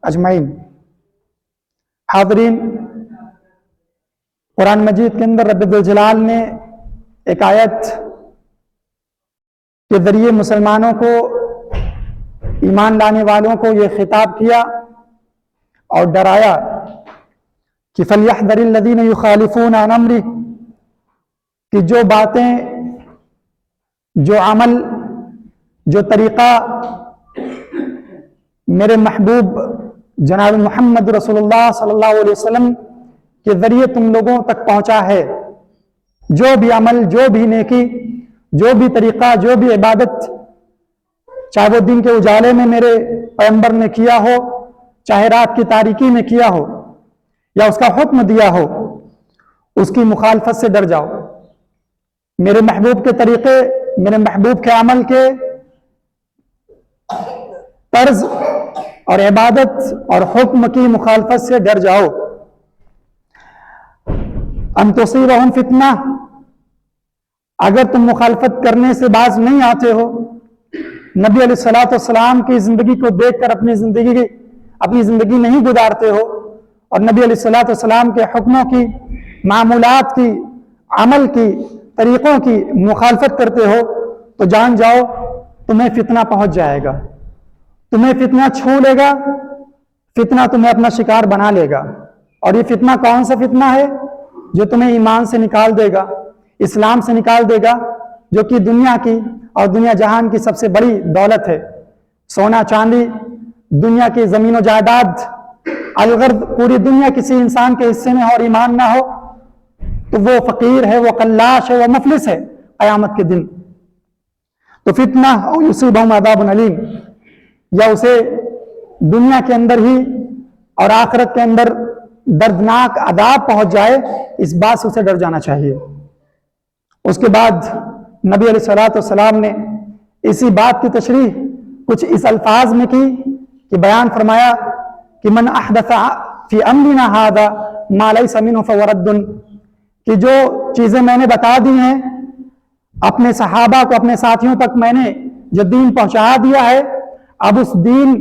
اجمعین۔ حاضرین، قرآن مجید کے اندر رب الجلال نے ایک آیت کے ذریعے مسلمانوں کو، ایمان لانے والوں کو یہ خطاب کیا اور ڈرایا کہ فَلْيَحْذَرِ الَّذِينَ يُخَالِفُونَ عَنْ أَمْرِهِ، کہ جو باتیں، جو عمل، جو طریقہ میرے محبوب جناب محمد رسول اللہ صلی اللہ علیہ وسلم کے ذریعے تم لوگوں تک پہنچا ہے، جو بھی عمل، جو بھی نیکی، جو بھی طریقہ، جو بھی عبادت، چاہے وہ دن کے اجالے میں میرے پیغمبر نے کیا ہو، چاہے رات کی تاریکی میں کیا ہو، یا اس کا حکم دیا ہو، اس کی مخالفت سے ڈر جاؤ۔ میرے محبوب کے طریقے، میرے محبوب کے عمل کے طرز اور عبادت اور حکم کی مخالفت سے ڈر جاؤ۔ ان تصیبہم فتنہ، اگر تم مخالفت کرنے سے باز نہیں آتے ہو، نبی علیہ السلام کی زندگی کو دیکھ کر اپنی زندگی نہیں گزارتے ہو، اور نبی علیہ السلام کے حکموں کی، معمولات کی، عمل کی، طریقوں کی مخالفت کرتے ہو، تو جان جاؤ تمہیں فتنہ پہنچ جائے گا، تمہیں فتنہ چھو لے گا، فتنہ تمہیں اپنا شکار بنا لے گا۔ اور یہ فتنہ کون سا فتنہ ہے؟ جو تمہیں ایمان سے نکال دے گا، اسلام سے نکال دے گا، جو کہ دنیا کی اور دنیا جہان کی سب سے بڑی دولت ہے۔ سونا چاندی، دنیا کی زمین و جائیداد، اگر پوری دنیا کسی انسان کے حصے میں اور ایمان نہ ہو تو وہ فقیر ہے، وہ قلاش ہے، وہ مفلس ہے قیامت کے دن۔ تو فتنہ او یصیبہم عذاب علیم، یا اسے دنیا کے اندر ہی اور آخرت کے اندر دردناک عذاب پہنچ جائے، اس بات سے اسے ڈر جانا چاہیے۔ اس کے بعد نبی علیہ السلام نے اسی بات کی تشریح کچھ اس الفاظ میں کی کہ بیان فرمایا کہ من احدث فی امرنا ھذا ما لیس منہ فہو رد، کہ جو چیزیں میں نے بتا دی ہیں اپنے صحابہ کو، اپنے ساتھیوں تک میں نے جو دین پہنچا دیا ہے، اب اس دین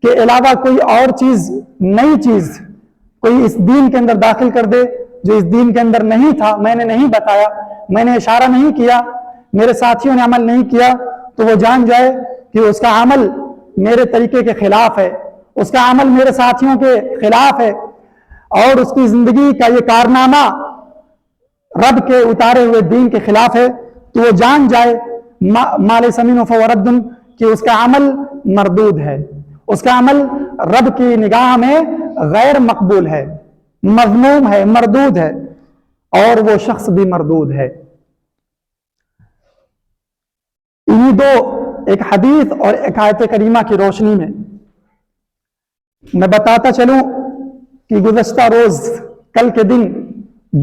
کے علاوہ کوئی اور چیز، نئی چیز کوئی اس دین کے اندر داخل کر دے جو اس دین کے اندر نہیں تھا، میں نے نہیں بتایا، میں نے اشارہ نہیں کیا، میرے ساتھیوں نے عمل نہیں کیا، تو وہ جان جائے کہ اس کا عمل میرے طریقے کے خلاف ہے، اس کا عمل میرے ساتھیوں کے خلاف ہے، اور اس کی زندگی کا یہ کارنامہ رب کے اتارے ہوئے دین کے خلاف ہے، تو وہ جان جائے ما لیس منہ فہو رد، کہ اس کا عمل مردود ہے، اس کا عمل رب کی نگاہ میں غیر مقبول ہے، مذموم ہے، مردود ہے، اور وہ شخص بھی مردود ہے۔ انہی دو، ایک حدیث اور ایک آیت کریمہ کی روشنی میں میں بتاتا چلوں کہ گزشتہ روز، کل کے دن،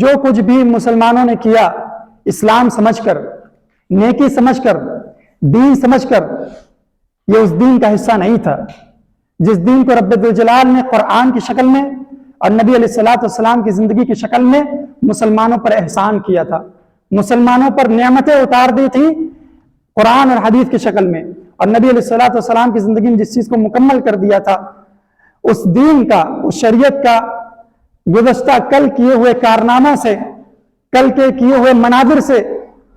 جو کچھ بھی مسلمانوں نے کیا اسلام سمجھ کر، نیکی سمجھ کر، دین سمجھ کر، یہ اس دین کا حصہ نہیں تھا جس دین کو رب الجلال نے قرآن کی شکل میں اور نبی علیہ السلام کی زندگی کی شکل میں مسلمانوں پر احسان کیا تھا، مسلمانوں پر نعمتیں اتار دی تھی قرآن اور حدیث کی شکل میں، اور نبی علیہ السلام کی زندگی میں جس چیز کو مکمل کر دیا تھا، اس دین کا، اس شریعت کا گزشتہ کل کیے ہوئے کارناموں سے، کل کے کیے ہوئے مناظر سے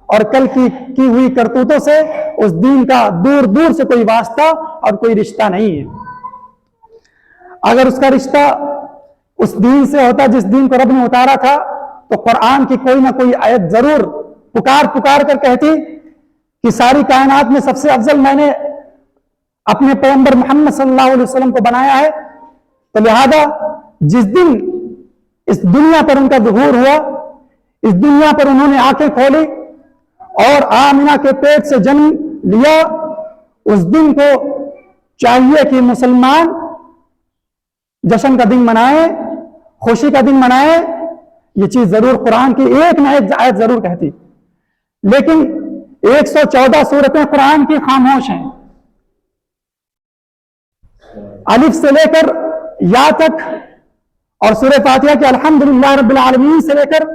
اور کل کی ہوئی کرتوتوں سے اس دین کا دور دور سے کوئی واسطہ اور کوئی رشتہ نہیں ہے۔ اگر اس کا رشتہ اس دین سے ہوتا جس دین کو رب نے اتارا تھا، تو قرآن کی کوئی نہ کوئی آیت ضرور پکار کر کہتی کہ ساری کائنات میں سب سے افضل میں نے اپنے پیغمبر محمد صلی اللہ علیہ وسلم کو بنایا ہے، تو لہذا جس دن اس دنیا پر ان کا ظہور ہوا، اس دنیا پر انہوں نے آنکھیں کھولی اور آمنہ کے پیٹ سے جنم لیا، اس دن کو چاہیے کہ مسلمان جشن کا دن منائے، خوشی کا دن منائے۔ یہ چیز ضرور قرآن کی ایک نہ ایک آیت ضرور کہتی، لیکن 114 سورتیں قرآن کی خاموش ہیں، الف سے لے کر یا تک، اور سورہ فاتحہ کے الحمدللہ رب العالمین سے لے کر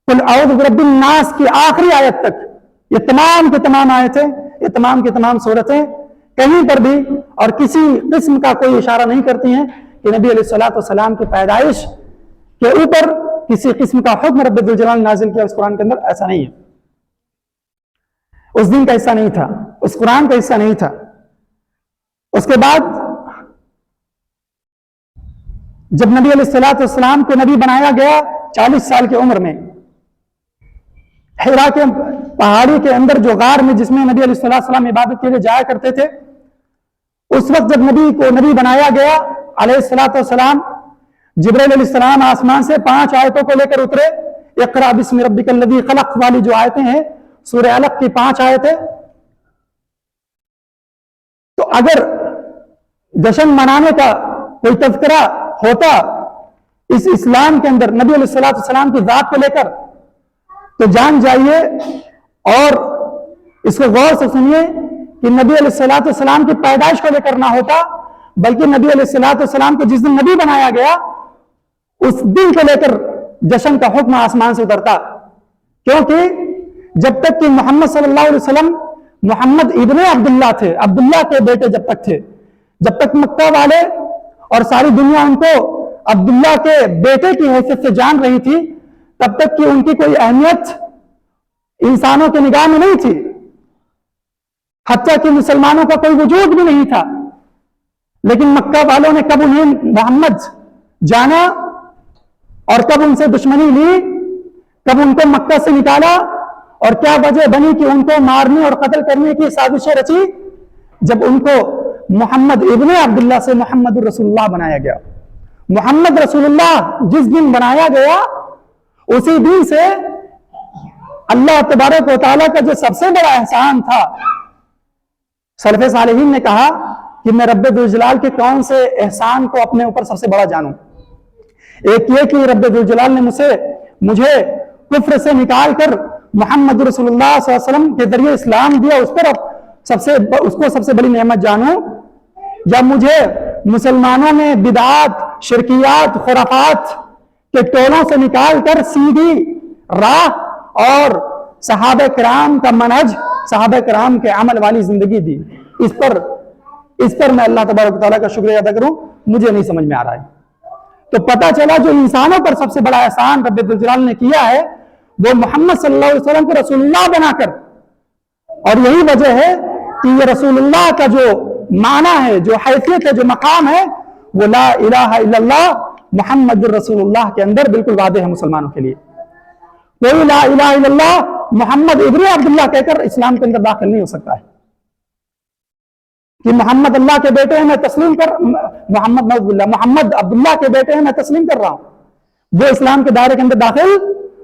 قل اعوذ برب الناس کی آخری آیت تک، یہ تمام کی تمام آیتیں، یہ تمام کی تمام سورتیں کہیں پر بھی اور کسی قسم کا کوئی اشارہ نہیں کرتی ہیں کہ نبی علیہ الصلوۃ والسلام کی پیدائش کے اوپر کسی قسم کا حکم رب ذوالجلال نازل کیا اس قرآن کے اندر، ایسا نہیں ہے، اس دن کا حصہ نہیں تھا، اس قرآن کا حصہ نہیں تھا۔ اس کے بعد جب نبی علیہ الصلوۃ والسلام کو نبی بنایا گیا 40 سال کی عمر میں، حرا کے پہاڑی کے اندر جو غار میں جس میں نبی علیہ الصلوۃ والسلام عبادت کے لیے جایا کرتے تھے، اس وقت جب نبی کو نبی بنایا گیا علیہ الصلوۃ والسلام، جبرائیل علیہ السلام آسمان سے 5 آیتوں کو لے کر اترے، اقرا بسم ربک الذی خلق والی جو آیتیں ہیں سورہ علق کی 5 آیتیں۔ تو اگر جشن منانے کا کوئی تذکرہ ہوتا اس اسلام کے اندر نبی علیہ الصلوۃ والسلام کی ذات کو لے کر، تو جان جائیے اور اس کو غور سے سنیے کہ نبی علیہ الصلوۃ والسلام کی پیدائش کو لے کر نہ ہوتا، بلکہ نبی علیہ الصلوۃ والسلام کو جس دن نبی بنایا گیا اس دن کو لے کر جشن کا حکم آسمان سے اترتا، کیونکہ جب تک کہ محمد صلی اللہ علیہ وسلم محمد ابن عبداللہ تھے، عبداللہ کے بیٹے جب تک تھے، جب تک مکہ والے اور ساری دنیا ان کو عبداللہ کے بیٹے کی حیثیت سے جان رہی تھی، تب تک کہ ان کی کوئی اہمیت انسانوں کے نگاہ میں نہیں تھی، حتیٰ کہ مسلمانوں کا کوئی وجود بھی نہیں تھا۔ لیکن مکہ والوں نے کب انہیں محمد جانا اور کب ان سے دشمنی لی، کب ان کو مکہ سے نکالا، اور کیا وجہ بنی کہ ان کو مارنے اور قتل کرنے کی سازشیں رچی، جب ان کو محمد ابن عبداللہ سے محمد رسول اللہ بنایا گیا۔ محمد رسول اللہ جس دن بنایا گیا اسی دن سے اللہ تبارک و تعالیٰ کا جو سب سے بڑا احسان تھا، سلف صالحین نے کہا کہ میں رب ذوالجلال کے کون سے احسان کو اپنے اوپر سب سے بڑا جانوں۔ ایک یہ کہ رب ذوالجلال نے مجھے کفر سے نکال کر محمد رسول اللہ صلی اللہ علیہ وسلم کے ذریعے اسلام دیا، اس پر اس کو سب سے بڑی نعمت جانوں، یا مجھے مسلمانوں میں بدعات، شرکیات، خرافات کے ٹولوں سے نکال کر سیدھی راہ اور صحابہ کرام کا منہج، صحابہ کرام کے عمل والی زندگی دی، اس پر میں اللہ تبارک و تعالیٰ کا شکریہ ادا کروں، مجھے نہیں سمجھ میں آ رہا ہے۔ تو پتہ چلا جو انسانوں پر سب سے بڑا احسان رب ذوالجلال نے کیا ہے وہ محمد صلی اللہ علیہ وسلم کو رسول اللہ بنا کر، اور یہی وجہ ہے کہ یہ رسول اللہ کا جو معنی ہے، جو حیثیت ہے، جو مقام ہے، وہ لا الہ الا اللہ محمد رسول اللہ کے اندر بالکل واضح ہے مسلمانوں کے لیے۔ کوئی لا الہ الا اللہ محمد ابن عبداللہ کہہ کر اسلام کے اندر داخل نہیں ہو سکتا ہے کہ محمد اللہ کے بیٹے ہیں میں تسلیم کر محمد عبداللہ کے بیٹے ہیں میں تسلیم کر رہا ہوں، وہ اسلام کے دائرے کے اندر داخل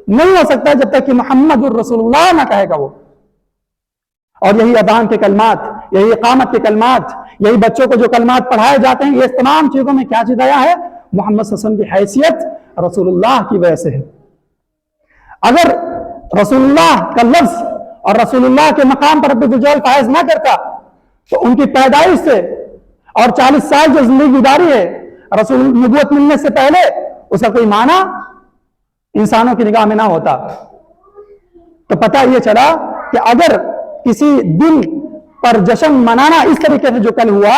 نہیں ہو سکتا جب تک کہ محمد الرسول اللہ نہ کہے گا وہ۔ اور یہی اذان کے کلمات، یہی اقامت کے کلمات، یہی بچوں کو جو کلمات پڑھائے جاتے ہیں، یہ تمام چیزوں میں کیا چیز آیا ہے؟ محمد صلی اللہ علیہ وسلم کی حیثیت رسول اللہ کی وجہ سے ہے۔ اگر رسول اللہ کا لفظ اور رسول اللہ کے مقام پر رب ذوالجلال فائز نہ کرتا تو ان کی پیدائش سے اور 40 سال جو زندگی گزاری ہے رسول نبوت ملنے سے پہلے، اس کا کوئی معنی انسانوں کی نگاہ میں نہ ہوتا۔ تو پتہ یہ چلا کہ اگر کسی دن پر جشن منانا اس طریقے سے جو کل ہوا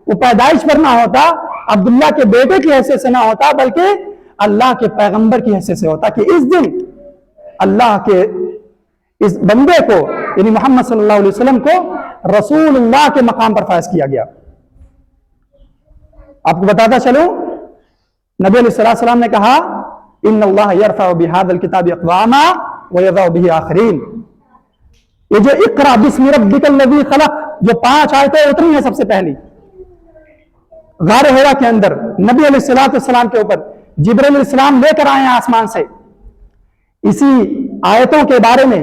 وہ پیدائش پر نہ ہوتا، عبداللہ کے بیٹے کی حیثیت سے نہ ہوتا، بلکہ اللہ کے پیغمبر کی حیثیت سے ہوتا، کہ اس دن اللہ کے اس بندے کو یعنی محمد صلی اللہ علیہ وسلم کو رسول اللہ کے مقام پر فائز کیا گیا۔ آپ کو بتاتا چلوں، نبی علیہ السلام نے کہا ان اللہ یرفع بہذا الکتاب اقواما ویضع بہ آخرین۔ یہ جو اقرا بسم ربک الذی خلق جو 5 آیتیں اتری ہیں سب سے پہلی غار حرا کے اندر نبی علیہ السلام کے اوپر جبرائیل علیہ السلام لے کر آئے ہیں آسمان سے، اسی آیتوں کے بارے میں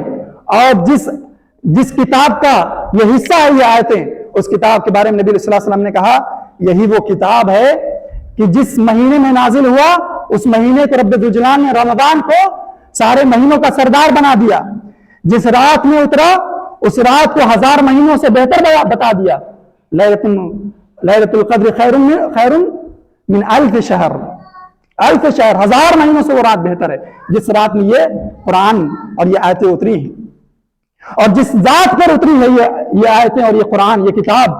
اور جس کتاب کا یہ حصہ ہے یہ آیتیں، اس کتاب کے بارے میں نبی علیہ السلام نے کہا یہی وہ کتاب ہے کہ جس مہینے میں نازل ہوا اس مہینے کو رب ذوالجلال نے رمضان کو سارے مہینوں کا سردار بنا دیا، جس رات میں اترا اس رات کو 1000 مہینوں سے بہتر بتا دیا، لیلۃ القدر خیر من الف شہر، 1000 مہینوں سے وہ رات بہتر ہے جس رات میں یہ قرآن اور یہ آیتیں اتری ہیں، اور جس ذات پر اتری ہے یہ آیتیں اور یہ قرآن یہ کتاب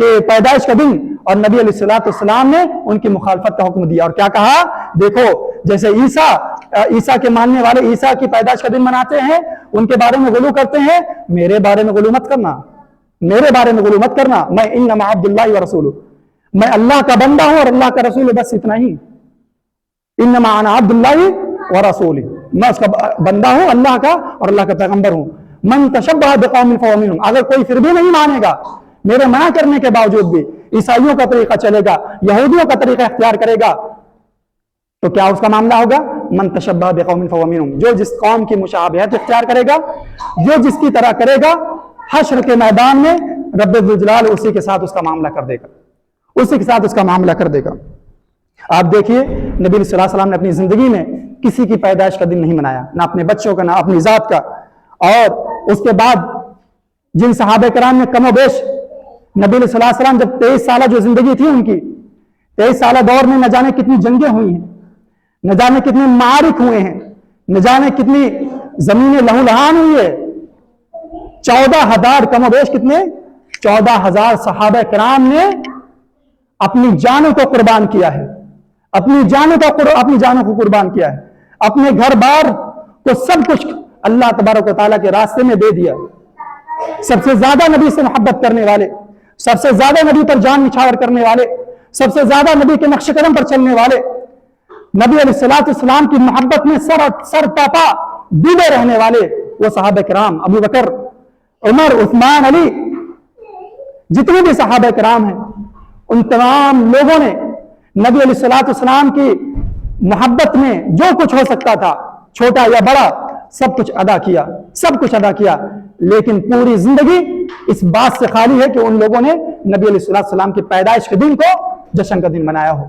کے پیدائش کا دن، اور نبی علیہ الصلوۃ والسلام نے ان کی مخالفت کا حکم دیا اور کیا کہا؟ دیکھو جیسے عیسیٰ کے ماننے والے عیسیٰ کی پیدائش کا دن مناتے ہیں، ان کے بارے میں غلو کرتے ہیں، میرے بارے میں غلو مت کرنا، میرے بارے میں غلو مت کرنا، میں انما عبد اللہ ورسولہ، میں اللہ کا بندہ ہوں اور اللہ کا رسول، بس اتنا ہی، انما انا عبد اللہ ورسولہ، میں اس کا بندہ ہوں، اللہ کا اور اللہ کا پیغمبر ہوں۔ من تشبہ بقوم فہو منہم، اگر کوئی پھر بھی نہیں مانے گا میرے منع کرنے کے باوجود بھی، عیسائیوں کا طریقہ چلے گا، یہودیوں کا طریقہ اختیار کرے گا، تو کیا اس کا معاملہ ہوگا؟ من تشبہ بقوم فہو منہم، جو جس قوم کی مشابہت اختیار کرے گا، جو جس کی طرح کرے گا، حشر کے میدان میں رب ذوالجلال اسی کے ساتھ اس کا معاملہ کر دے گا، اسی کے ساتھ اس کا معاملہ کر دے گا۔ آپ دیکھیے نبی صلی اللہ علیہ وسلم نے اپنی زندگی میں کسی کی پیدائش کا دن نہیں منایا، نہ اپنے بچوں کا، نہ اپنی ذات کا، اور اس کے بعد جن صحابہ کرام نے کم و بیش نبی صلی اللہ علیہ وسلم جب 23 سالہ جو زندگی تھی ان کی 23 سالہ دور میں نہ جانے کتنی جنگیں ہوئی ہیں، نہ جانے کتنے معارک ہوئے ہیں، نہ جانے کتنی زمینیں لہو لہان ہوئی ہے، 14,000 کم و بیش کتنے 14,000 صحابہ کرام نے اپنی جانوں کو قربان کیا ہے، اپنی جانوں کو قربان کیا ہے، اپنے گھر بار کو سب کچھ اللہ تبارک و تعالیٰ کے راستے میں دے دیا۔ سب سے زیادہ نبی سے محبت کرنے والے، سب سے زیادہ نبی پر جان نچھاور کرنے والے، سب سے زیادہ نبی کے نقش قدم پر چلنے والے، نبی علیہ الصلوۃ والسلام کی محبت میں سر تاپا ڈوبے رہنے والے وہ صحابہ کرام، ابو بکر، عمر، عثمان، علی، جتنے بھی صحابہ کرام ہیں، ان تمام لوگوں نے نبی علیہ الصلوۃ والسلام کی محبت میں جو کچھ ہو سکتا تھا، چھوٹا یا بڑا، سب کچھ ادا کیا، لیکن پوری زندگی اس بات سے خالی ہے کہ ان لوگوں نے نبی علیہ الصلوۃ والسلام کی پیدائش کے دن کو جشن کا دن بنایا ہو،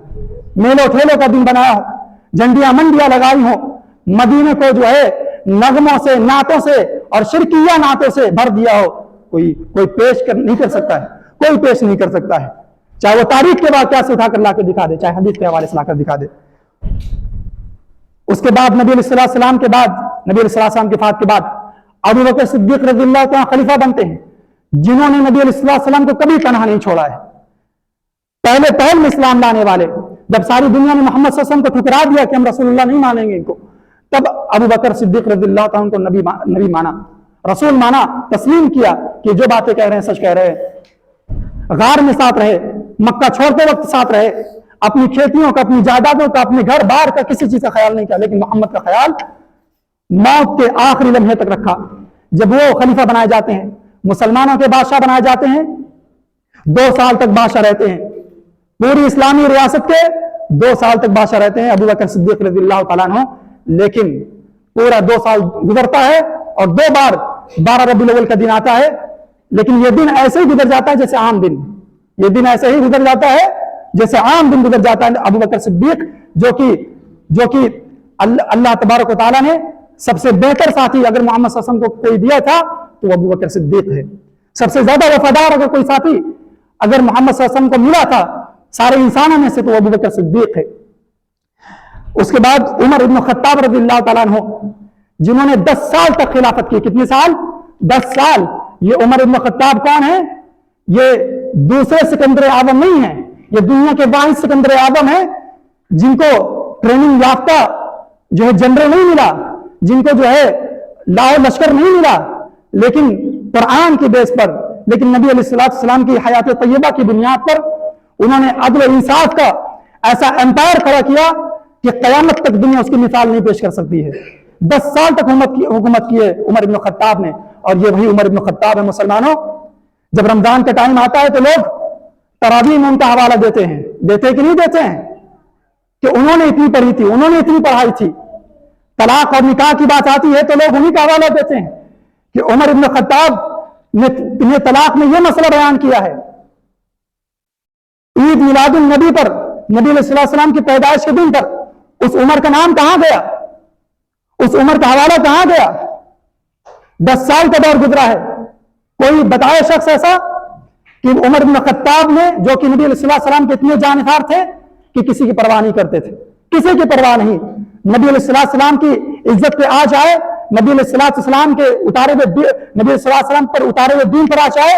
میلوں ٹھیلوں کا دن بنایا ہو، جھنڈیاں منڈیاں لگائی ہو، مدینے کو جو ہے نغموں سے، نعتوں سے اور شرکیہ نعتوں سے بھر دیا ہو، کوئی پیش نہیں کر سکتا ہے، کوئی پیش نہیں کر سکتا ہے، چاہے وہ تاریخ کے واقعات سے اٹھا کر لا کے دکھا دے، چاہے حدیث کے حوالے سے لا کر دکھا دے۔ اس کے بعد نبی علیہ السلام کے بعد، نبی علیہ السلام کی وفات کے بعد ابو بکر صدیق رضی اللہ عنہ خلیفہ بنتے ہیں، جنہوں نے نبی علیہ السلام کو کبھی تنہا نہیں چھوڑا ہے، پہل میں اسلام لانے والے، جب ساری دنیا نے محمد صلی اللہ علیہ وسلم کو ٹھکرا دیا کہ ہم رسول اللہ نہیں مانیں گے ان کو، تب ابو بکر صدیق رضی اللہ عنہ کو نبی مانا، رسول مانا، تسلیم کیا کہ جو باتیں کہہ رہے ہیں سچ کہہ رہے ہیں، غار میں ساتھ رہے، مکہ چھوڑتے وقت ساتھ رہے، اپنی کھیتیوں کا، اپنی جائیدادوں کا، اپنے گھر بار کا کسی چیز کا خیال نہیں کیا، لیکن محمد کا خیال موت کے آخری لمحے تک رکھا۔ جب وہ خلیفہ بنائے جاتے ہیں، مسلمانوں کے بادشاہ بنائے جاتے ہیں، 2 سال تک بادشاہ رہتے ہیں، پوری اسلامی ریاست کے 2 سال تک بادشاہ رہتے ہیں ابو بکر صدیق رضی اللہ تعالیٰ عنہ، لیکن پورا 2 سال گزرتا ہے اور 2 بار 12 ربیع الاول کا دن آتا ہے، لیکن یہ دن ایسے ہی گزر جاتا ہے جیسے عام دن، یہ دن ایسے ہی گزر جاتا ہے جیسے عام دن گزر جاتا ہے۔ ابو بکر صدیق جو کہ اللہ تبارک و تعالیٰ نے سب سے بہتر ساتھی اگر محمد صلی اللہ علیہ وسلم کو کوئی دیا تھا تو وہ ابو بکر صدیق ہے، سب سے زیادہ وفادار اگر کوئی ساتھی اگر محمد صلی اللہ علیہ وسلم کو ملا تھا سارے انسانوں میں سے تو وہ ابو بکر صدیق ہے۔ اس کے بعد عمر ابن خطاب رضی اللہ تعالیٰ عنہ، جنہوں نے 10 سال تک خلافت کی، کتنے سال؟ 10 سال۔ یہ عمر ابن خطاب کون ہے؟ یہ دوسرے سکندر اعظم نہیں ہے، یہ دنیا کے واحد سکندر اعظم ہے جن کو ٹریننگ یافتہ جو ہے جنرل نہیں ملا، جن کو جو ہے لاؤ لشکر نہیں ملا، لیکن قرآن کی بیس پر، لیکن نبی علیہ السلام کی حیات طیبہ کی بنیاد پر انہوں نے عدل و انصاف کا ایسا امپائر کھڑا کیا کہ قیامت تک دنیا اس کی مثال نہیں پیش کر سکتی ہے۔ 10 سال تک حکومت کی ہے عمر ابن خطاب نے، اور یہ وہی عمر ابن خطاب ہے۔ مسلمانوں، جب رمضان کا ٹائم آتا ہے تو لوگ تراویح میں ان کا حوالہ دیتے ہیں کہ نہیں دیتے ہیں کہ انہوں نے اتنی پڑھی تھی، انہوں نے اتنی پڑھائی تھی۔ طلاق اور نکاح کی بات آتی ہے تو لوگ انہیں کا حوالہ دیتے ہیں کہ عمر ابن خطاب نے طلاق میں یہ مسئلہ بیان کیا ہے۔ عید میلاد النبی پر، نبی علیہ السلام کی پیدائش کے دن پر اس عمر کا نام کہاں گیا؟ اس عمر کا حوالہ کہاں گیا؟ 10 سال کا دور گزرا ہے، کوئی بتائے شخص ایسا کہ عمر بن خطاب نے، جو کہ نبی علیہ السلام کے اتنے جانفار تھے کہ کسی کی پرواہ نہیں کرتے تھے، کسی کی پرواہ نہیں، نبی علیہ السلام کی عزت پہ آ جائے، نبی علیہ السلام کے نبی علیہ السلام پر اتارے ہوئے دین پر آ جائے،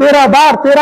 13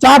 4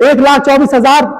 1,24,000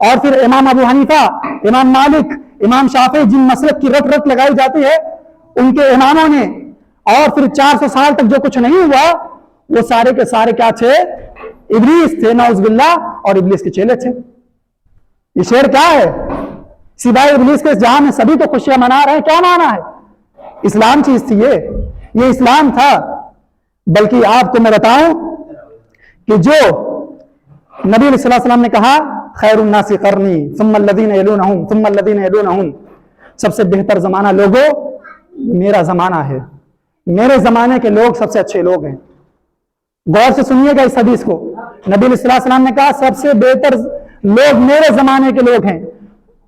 اور پھر امام ابو حنیفہ، امام مالک، امام شافعی، جن مسلک کی رٹ لگائی جاتی ہے ان کے اماموں نے، اور پھر 400 سال تک جو کچھ نہیں ہوا وہ سارے کے سارے کیا تھے؟ ابلیس تھے، نعوذ باللہ، اور ابلیس کے چیلے تھے۔ یہ شعر کیا ہے؟ سوائے ابلیس کے جہاں میں سبھی تو خوشیاں منا رہے ہیں، کیا مانا ہے؟ اسلام چیز تھی یہ اسلام تھا۔ بلکہ آپ کو میں بتاؤں کہ جو نبی علیہ الصلوۃ والسلام نے کہا خیر الناس قرنی ثم الذین یلونہم ثم الذین یلونہم، سب سے بہتر زمانہ لوگوں میرا زمانہ ہے، میرے زمانے کے لوگ سب سے اچھے لوگ ہیں۔ غور سے سنیے گا اس حدیث کو، نبی علیہ الصلوۃ والسلام نے کہا سب سے بہتر لوگ میرے زمانے کے لوگ ہیں۔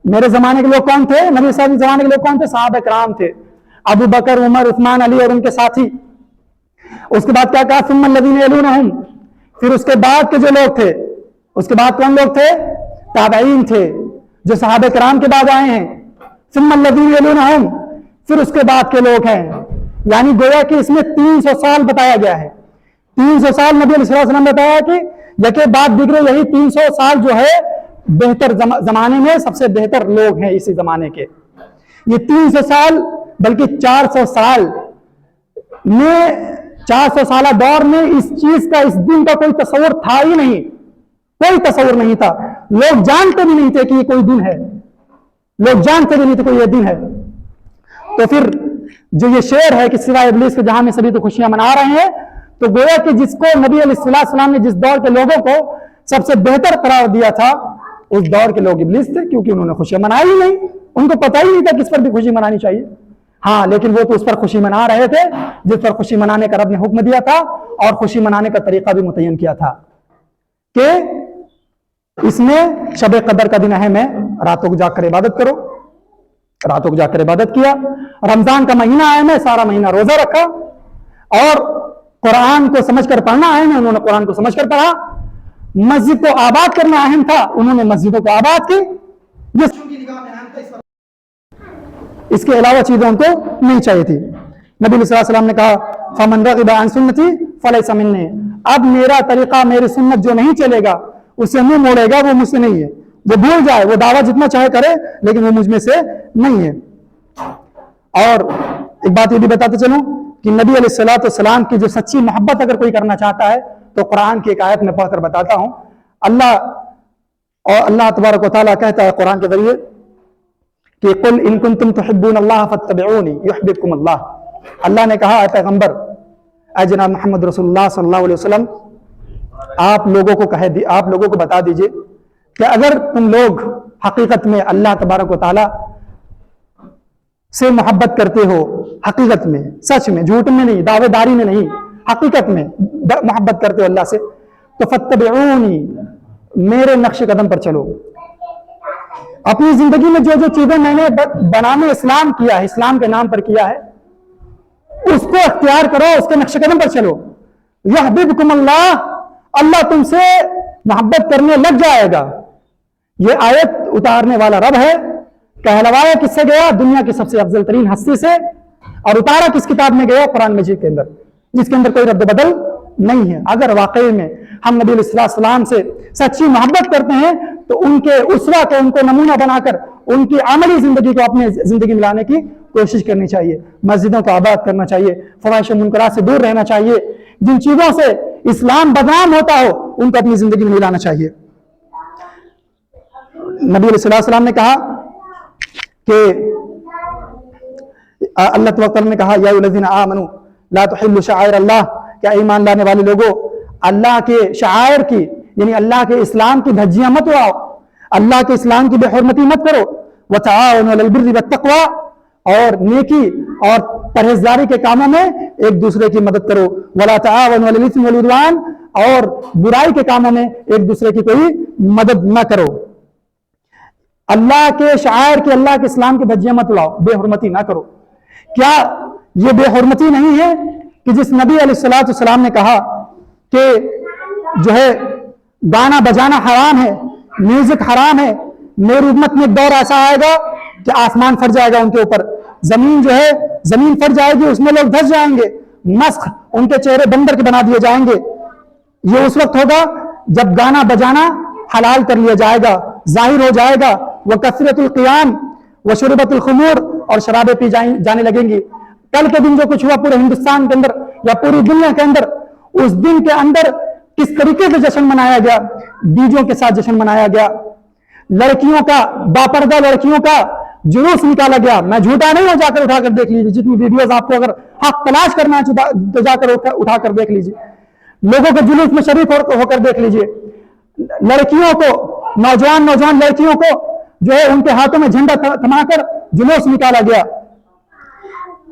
میرے زمانے کے لوگ کون تھے؟ نبی صلی اللہ علیہ وسلم کے زمانے کے لوگ کون تھے؟ صحابہ کرام تھے، ابو بکر، عمر، عثمان، علی اور ان کے ساتھی۔ اس کے بعد کیا کہا؟ ثم الذین یلونہم، پھر اس کے بعد کے جو لوگ تھے، اس کے بعد کون لوگ تھے؟ تابعین تھے جو صحابہ کرام کے بعد آئے ہیں۔ ثم الذین یلونہم، پھر اس کے بعد کے لوگ ہیں، یعنی گویا کہ اس میں 300 سال بتایا گیا ہے۔ 300 سال نبی علیہ الصلوۃ والسلام نے بتایا کہ یکے بعد دیگرے یہی 300 سال جو ہے بہتر زمانے میں سب سے بہتر لوگ ہیں اسی زمانے کے۔ یہ 300 سال بلکہ 400 سال میں 400 سالہ دور میں اس چیز کا، اس دن کا کوئی تصور تھا ہی نہیں، کوئی تصور نہیں تھا۔ لوگ جانتے بھی نہیں تھے کہ یہ کوئی دن ہے، لوگ جانتے بھی نہیں تھے کوئی یہ دن ہے۔ تو پھر جو یہ شعر ہے کہ سوائے ابلیس کے جہاں میں سبھی تو خوشیاں منا رہے ہیں، تو گویا کہ جس کو نبی علیہ الصلوۃ والسلام نے جس دور کے لوگوں کو سب سے بہتر قرار دیا تھا اس دور کے لوگ ابلیس تھے، کیونکہ انہوں نے خوشیاں منائی ہی نہیں، ان کو پتہ ہی نہیں تھا کس پر بھی خوشی منانی چاہیے۔ ہاں لیکن وہ تو اس پر خوشی منا رہے تھے جس پر خوشی منانے کا رب نے حکم دیا تھا، اور خوشی منانے کا طریقہ بھی متعین کیا تھا کہ اس میں شب قدر کا دن اہم ہے، راتوں کو جاگ کر عبادت کرو۔ راتوں کو جا کر عبادت کیا۔ رمضان کا مہینہ اہم ہے، سارا مہینہ روزہ رکھا، اور قرآن کو سمجھ کر پڑھنا اہم ہے، انہوں نے قرآن کو سمجھ کر پڑھا۔ مسجد کو آباد کرنا اہم تھا، انہوں نے مسجدوں کو آباد کی۔ اس کے علاوہ چیزیں ان کو نہیں چاہیے تھی۔ نبی صلی اللہ علیہ وسلم نے کہا فمن رغب عن سنتی فلیس منی، اب میرا طریقہ، میری سنت جو نہیں چلے گا، اسے منہ موڑے گا، وہ مجھ سے نہیں ہے۔ وہ بھول جائے، وہ دعویٰ جتنا چاہے کرے، لیکن وہ مجھ میں سے نہیں ہے۔ اور ایک بات یہ بھی بتاتے چلوں کہ نبی علیہ الصلوۃ والسلام کی جو سچی محبت اگر کوئی کرنا چاہتا ہے تو قرآن کی ایک آیت میں پڑھ کر بتاتا ہوں۔ اللہ تبارک و تعالیٰ کہتا ہے قرآن کے ذریعے کہ قل ان کنتم تحبون اللہ فاتبعونی یحببکم اللہ۔ اللہ نے کہا اے پیغمبر، اے جناب محمد رسول اللہ صلی اللہ علیہ وسلم، آپ لوگوں کو بتا دیجئے کہ اگر تم لوگ حقیقت میں اللہ تبارک و تعالیٰ سے محبت کرتے ہو، حقیقت میں، سچ میں، جھوٹ میں نہیں، دعوے داری میں نہیں، حقیقت میں محبت کرتے ہو اللہ سے، تو فاتبعونی، میرے نقش قدم پر چلو۔ اپنی زندگی میں جو جو چیزیں میں نے بنانے اسلام کیا ہے، اسلام کے نام پر کیا ہے، اس کو اختیار کرو، اس کے نقش قدم پر چلو۔ یحببکم اللہ، اللہ تم سے محبت کرنے لگ جائے گا۔ یہ آیت اتارنے والا رب ہے، کہلوایا کس سے گیا؟ دنیا کی سب سے افضل ترین ہستی سے، اور اتارا کس کتاب میں گیا؟ قرآن مجید کے اندر، جس کے اندر کوئی رد بدل نہیں ہے۔ اگر واقعی میں ہم نبی علیہ السلام سے سچی محبت کرتے ہیں تو ان کے اسوہ کو، ان کو نمونہ بنا کر ان کی عملی زندگی کو اپنے زندگی میں لانے کی کوشش کرنی چاہیے۔ مسجدوں کو آباد کرنا چاہیے، فحش و منکرات سے دور رہنا چاہیے، جن چیزوں سے اسلام بدنام ہوتا ہو ان کو اپنی زندگی میں لانا چاہیے۔ نبی علیہ السلام نے کہا کہ اللہ تعالیٰ نے کہا یا الذین آمنوا لا تحلوا شعائر اللہ، کیا ایمان لانے والے لوگوں اللہ کے شعائر کی، یعنی اللہ کے اسلام کی دھجیاں مت اڑاؤ، اللہ کے اسلام کی بے حرمتی مت کرو۔ وتعاونوا علی البر والتقوی، اور نیکی اور پرہیزگاری کے کاموں میں ایک دوسرے کی مدد کرو۔ ولا تعاونوا علی الاثم والعدوان، اور برائی کے کاموں میں ایک دوسرے کی کوئی مدد نہ کرو۔ اللہ کے شعائر کی، اللہ کے اسلام کی دھجیاں مت اڑاؤ، بے حرمتی نہ کرو۔ کیا یہ بے حرمتی نہیں ہے کہ جس نبی علیہ الصلوۃ والسلام نے کہا کہ جو ہے گانا بجانا حرام ہے، میوزک حرام ہے، میری امت میں ایک دور ایسا آئے گا کہ آسمان پھٹ جائے گا ان کے اوپر، زمین جو ہے زمین پھٹ جائے گی، اس میں لوگ دھس جائیں گے، مسخ، ان کے چہرے بندر کے بنا دیے جائیں گے۔ یہ اس وقت ہوگا جب گانا بجانا حلال کر لیا جائے گا، ظاہر ہو جائے گا. وہ کثرت القیام و شربت الخمور, اور شرابیں پی جانے لگیں گی. کل کے دن جو کچھ ہوا پورے ہندوستان کے اندر یا پوری دنیا کے اندر, اس دن کے اندر کس طریقے سے جشن منایا گیا, ڈیجوں کے ساتھ جشن منایا گیا, لڑکیوں کا, باپردہ لڑکیوں کا جلوس نکالا گیا. میں جھوٹا نہیں ہوں, جا کر اٹھا کر دیکھ لیجیے, جتنی ویڈیوز آپ کو اگر حق تلاش کرنا ہے تو جا کر اٹھا کر دیکھ لیجیے, لوگوں کے جلوس میں شریک ہو کر دیکھ لیجیے. لڑکیوں کو, نوجوان لڑکیوں کو جو ہے ان کے ہاتھوں میں جھنڈا تھما کر جلوس نکالا گیا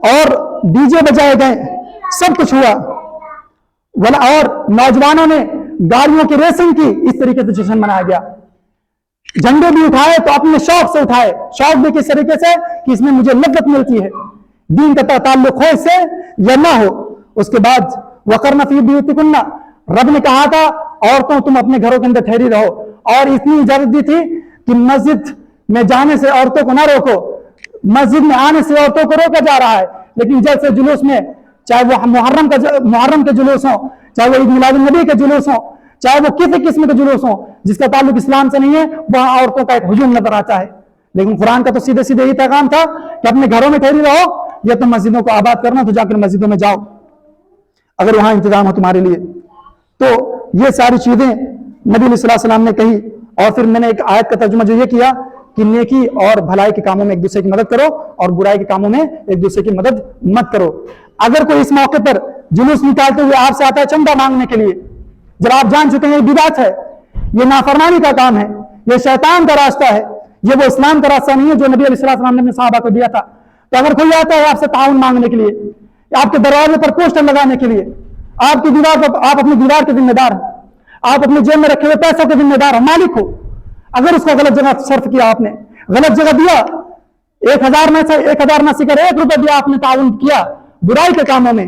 اور ڈی جے بجائے گئے, سب کچھ ہوا. اور نوجوانوں نے گاڑیوں کی ریسنگ کی, اس طریقے سے جشن منایا گیا. جھنڈے بھی اٹھائے تو اپنے شوق سے اٹھائے, شوق بھی کس طریقے سے کہ اس میں مجھے لذت ملتی ہے, دین کا تعلق ہو اس سے یا نہ ہو. اس کے بعد وقرن فی بیوتکن, رب نے کہا تھا عورتوں تم اپنے گھروں کے اندر ٹھہری رہو, اور اتنی اجازت دی تھی کہ مسجد میں جانے سے عورتوں کو نہ روکو, مسجد میں آنے سے عورتوں کو روکا جا رہا ہے. لیکن جیسے جلوس میں, چاہے وہ محرم کے جلوس ہوں, چاہے وہ عید میلاد النبی کے جلوس ہوں, چاہے وہ کسی قسم کے جلوس ہوں جس کا تعلق اسلام سے نہیں ہے, وہاں عورتوں کا ایک ہجوم نظر آتا ہے. لیکن قرآن کا تو سیدھے یہی پیغام تھا کہ اپنے گھروں میں ٹھہری رہو, یا تم مسجدوں کو آباد کرنا تو جا کر مسجدوں میں جاؤ اگر وہاں انتظام ہو تمہارے لیے. تو یہ ساری چیزیں نبی علیہ الصلوۃ والسلام نے کہی. اور پھر میں نے ایک آیت کا ترجمہ جو یہ کیا کہ نیکی اور بھلائی کے کاموں میں ایک دوسرے کی مدد کرو, اور برائی کے کاموں میں ایک دوسرے کی مدد مت کرو. اگر کوئی اس موقع پر جلوس نکالتے ہوئے آپ سے آتا ہے چندہ مانگنے کے لیے, جب آپ جان چکے ہیں یہ بدعت ہے, یہ نافرمانی کا کام ہے, یہ شیطان کا راستہ ہے, یہ وہ اسلام کا راستہ نہیں ہے جو نبی علیہ الصلوۃ والسلام نے اپنے صحابہ کو دیا تھا. تو اگر کوئی آتا ہے آپ سے تعاون مانگنے کے لیے, آپ کے دروازے پر پوسٹر لگانے کے لیے, آپ کی دیوار پر, آپ اپنی دیوار کے ذمہ دار ہیں, آپ اپنے جیب میں رکھے ہوئے پیسوں کے ذمہ دار ہو, مالک ہو, اگر اس کو غلط جگہ صرف کیا, آپ نے غلط جگہ دیا, 1000 میں سے 1000 نہ سکر 1 روپے دیا, آپ نے تعاون کیا برائی کے کاموں میں,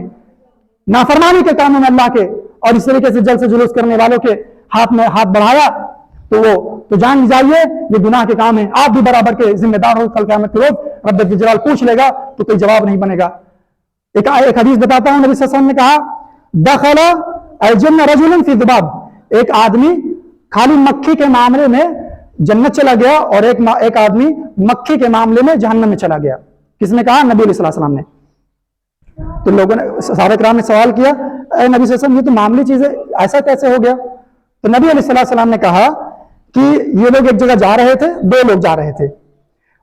نافرمانی کے کاموں میں اللہ کے, اور اس طریقے سے جلد سے جلوس کرنے والوں کے ہاتھ میں ہاتھ بڑھایا, تو جان جائیے یہ گناہ کے کام ہے. آپ بھی برابر کے ذمہ دار ہو. کل قیامت کے روز رب جلال پوچھ لے گا تو کوئی جواب نہیں بنے گا. ایک حدیث بتاتا ہوں, نبی صلی اللہ علیہ وسلم نے کہا دخل الجنہ رجل فی ذباب, ایک آدمی خالی مکھی کے معاملے میں جنت چلا گیا اور ایک آدمی مکھی کے معاملے میں جہنم میں چلا گیا. کس نے کہا؟ نبی علیہ الصلوۃ والسلام نے. تو لوگوں نے, صحابہ کرام نے سوال کیا, اے نبی صلی اللہ علیہ وسلم یہ تو معاملی چیز ہے, ایسا کیسے ہو گیا؟ تو نبی علیہ الصلوۃ والسلام نے کہا کہ یہ لوگ ایک جگہ جا رہے تھے, 2 لوگ جا رہے تھے,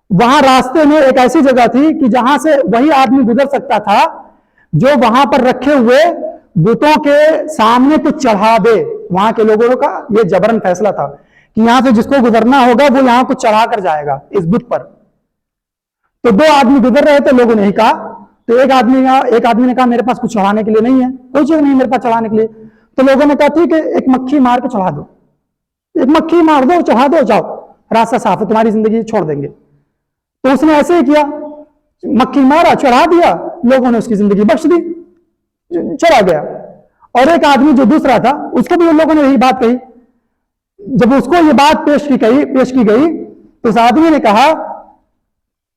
وہاں راستے میں ایک ایسی جگہ تھی کہ جہاں سے وہی آدمی گزر سکتا تھا جو وہاں پر رکھے ہوئے بتوں کے سامنے کچھ چڑھا دے. وہاں کے لوگوں کا یہ جبرن فیصلہ تھا کہ یہاں سے جس کو گزرنا ہوگا وہ یہاں کچھ چڑھا کر جائے گا اس بت پر. تو 2 آدمی گزر رہے تھے, لوگوں نے ہی کہا, تو ایک آدمی نے کہا میرے پاس کچھ چڑھانے کے لیے نہیں ہے, کوئی چیز نہیں میرے پاس چڑھانے کے لیے. تو لوگوں نے کہا ٹھیک ہے ایک مکھی مار کے چڑھا دو, ایک مکھی مار دو, چڑھا دو, جاؤ راستہ صاف ہے, تمہاری زندگی چھوڑ دیں گے. تو اس نے ایسے ہی کیا, مکھی مارا, چڑھا دیا, لوگوں نے اس کی زندگی بخش دی, چلا گیا. اور ایک آدمی جو دوسرا تھا اس کو بھی ان لوگوں نے یہی بات کہی. جب اس کو یہ بات پیش کی گئی تو اس آدمی نے کہا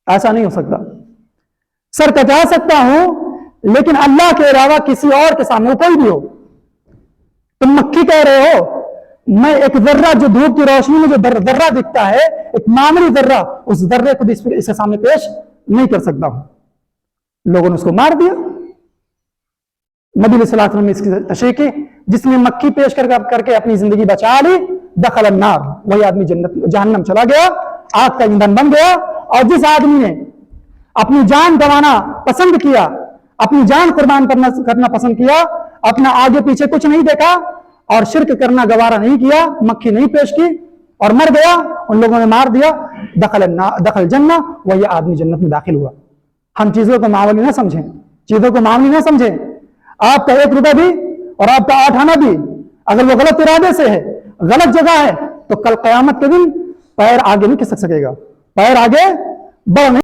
ایسا نہیں ہو سکتا, سر کٹا سکتا ہوں لیکن اللہ کے علاوہ کسی اور کے سامنے کوئی بھی ہو. تم مکھی کہہ رہے ہو, میں ایک ذرہ جو دھوپ کی روشنی میں جو ذرہ دکھتا ہے, ایک معمولی ذرہ, اس ذرے کو اس کے سامنے پیش نہیں کر سکتا ہوں. لوگوں نے اس کو مار دیا. نبی علیہ الصلوۃ والسلام نے اس کی تشریح کی, جس نے مکھی پیش کر کے اپنی زندگی بچا لی, دخل النار, وہی آدمی جہنم چلا گیا, آگ کا ایندھن بن گیا. اور جس آدمی نے اپنی جان گنوانا پسند کیا, اپنی جان قربان کرنا پسند کیا, اپنا آگے پیچھے کچھ نہیں دیکھا اور شرک کرنا گوارا نہیں کیا, مکھی نہیں پیش کی اور مر گیا, ان لوگوں نے مار دیا, دخل جنہ, وہی آدمی جنت میں داخل ہوا. ہم چیزوں کو معمولی نہ سمجھیں, چیزوں کو معمولی نہ سمجھیں. آپ کا 1 روپے بھی اور آپ کا 8 آنا بھی اگر وہ غلط ارادے سے ہے, غلط جگہ ہے, تو کل قیامت کے دن پیر آگے نہیں کھسک سکے گا, پیر آگے بڑھ نہیں